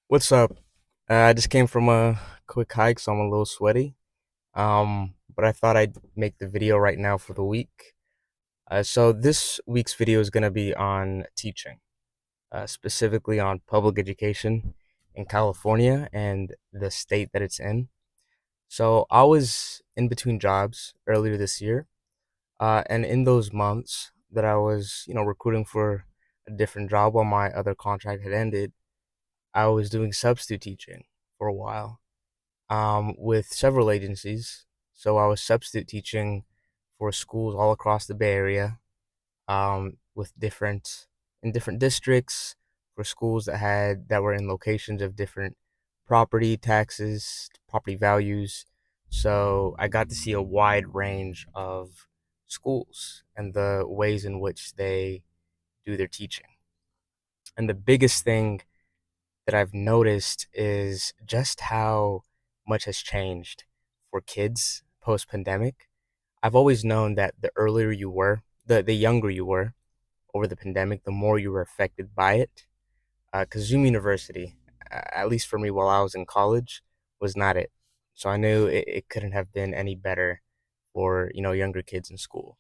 What's up? I just came from a quick hike, so I'm a little sweaty. But I thought I'd make the video right now for the week. So this week's video is gonna be on teaching, specifically on public education in California and the state that it's in. So I was in between jobs earlier this year, and in those months that I was, recruiting for a different job while my other contract had ended, I was doing substitute teaching for a while with several agencies. So I was substitute teaching for schools all across the Bay Area, with different districts for schools that were in locations of different property taxes, property values. So I got to see a wide range of schools and the ways in which they do their teaching. And the biggest thing that I've noticed is just how much has changed for kids post pandemic. I've always known that the earlier you were, the younger you were over the pandemic, the more you were affected by it. Because Zoom University, at least for me while I was in college, was not it. So I knew it couldn't have been any better for younger kids in school,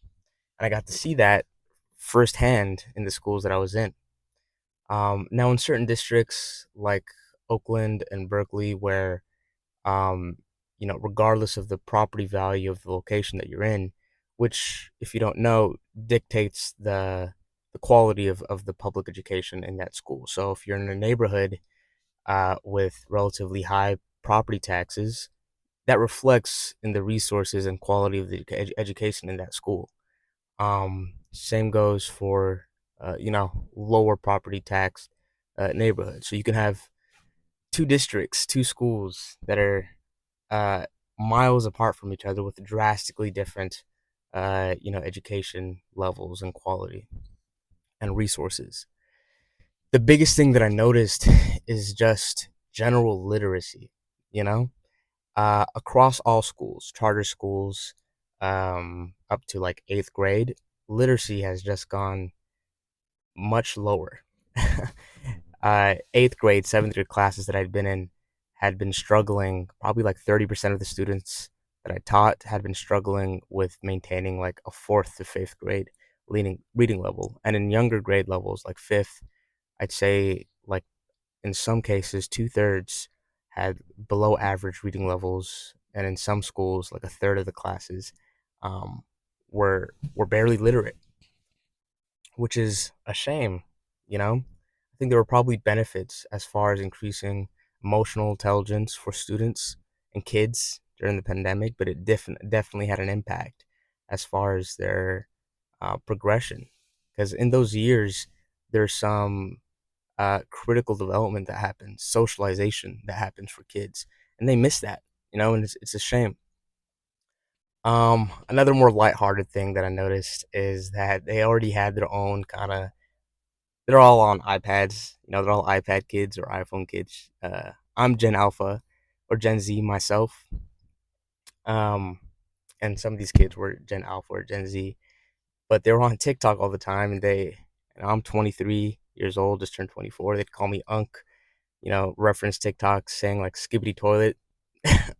and I got to see that firsthand in the schools that I was in. Now, in certain districts like Oakland and Berkeley, where regardless of the property value of the location that you're in, which, if you don't know, dictates the quality of the public education in that school. So, if you're in a neighborhood with relatively high property taxes, that reflects in the resources and quality of the education in that school. Same goes for lower property tax neighborhoods. So you can have two districts, two schools that are uh, miles apart from each other with drastically different education levels and quality and resources. The biggest thing that I noticed is just general literacy. You know, across all schools, charter schools, up to like eighth grade, literacy has just gone much lower. Eighth grade, seventh grade classes that I'd been in had been struggling. Probably like 30% of the students that I taught had been struggling with maintaining like a fourth to fifth grade leading reading level. And in younger grade levels, like fifth, I'd say like in some cases, two-thirds had below average reading levels. And in some schools, like a third of the classes um, were barely literate, which is a shame, you know? I think there were probably benefits as far as increasing emotional intelligence for students and kids during the pandemic, but it definitely had an impact as far as their progression. Because in those years, there's some critical development that happens, socialization that happens for kids, and they miss that, and it's a shame. Another more lighthearted thing that I noticed is that they already had their own kind of they're all on iPads. They're all iPad kids or iPhone kids. I'm Gen Alpha or Gen Z myself. Um, and some of these kids were Gen Alpha or Gen Z, but they were on TikTok all the time. And I'm 23 years old, just turned 24. They'd call me Unk, reference TikTok saying like skibbity toilet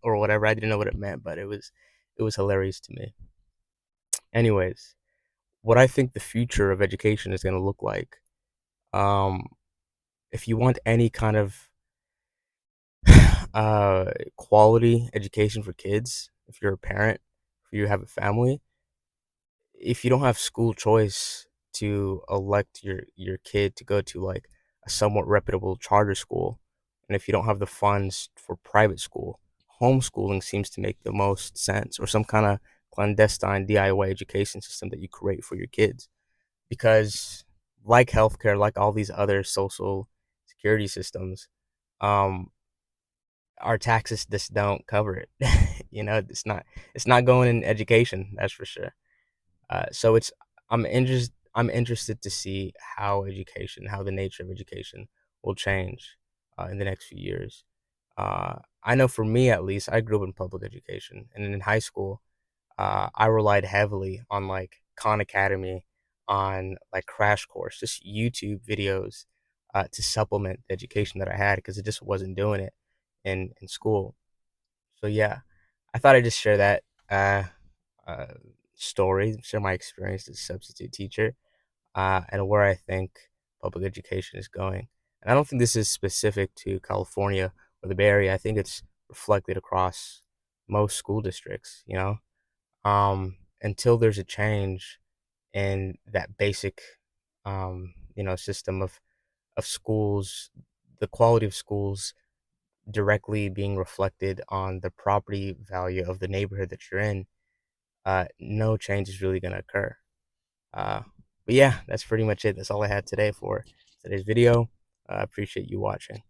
or whatever. I didn't know what it meant, but it was hilarious to me. Anyways, what I think the future of education is going to look like. Um, if you want any kind of quality education for kids, if you're a parent, if you have a family, if you don't have school choice to elect your kid to go to like a somewhat reputable charter school, and if you don't have the funds for private school, homeschooling seems to make the most sense, or some kind of clandestine DIY education system that you create for your kids. Because like healthcare, like all these other social security systems, um, our taxes just don't cover it. It's not going in education, that's for sure. So I'm interested to see how the nature of education will change in the next few years. I know for me at least, I grew up in public education, and in high school, I relied heavily on like Khan Academy, on like Crash Course, just YouTube videos to supplement the education that I had because it just wasn't doing it in school. So yeah, I thought I'd just share that uh, uh, story, share my experience as a substitute teacher, and where I think public education is going. And I don't think this is specific to California or the Bay Area. I think it's reflected across most school districts. Until there's a change in that basic, system of schools, the quality of schools directly being reflected on the property value of the neighborhood that you're in, no change is really going to occur. Uh, but yeah, that's pretty much it. That's all I had today for today's video. I appreciate you watching.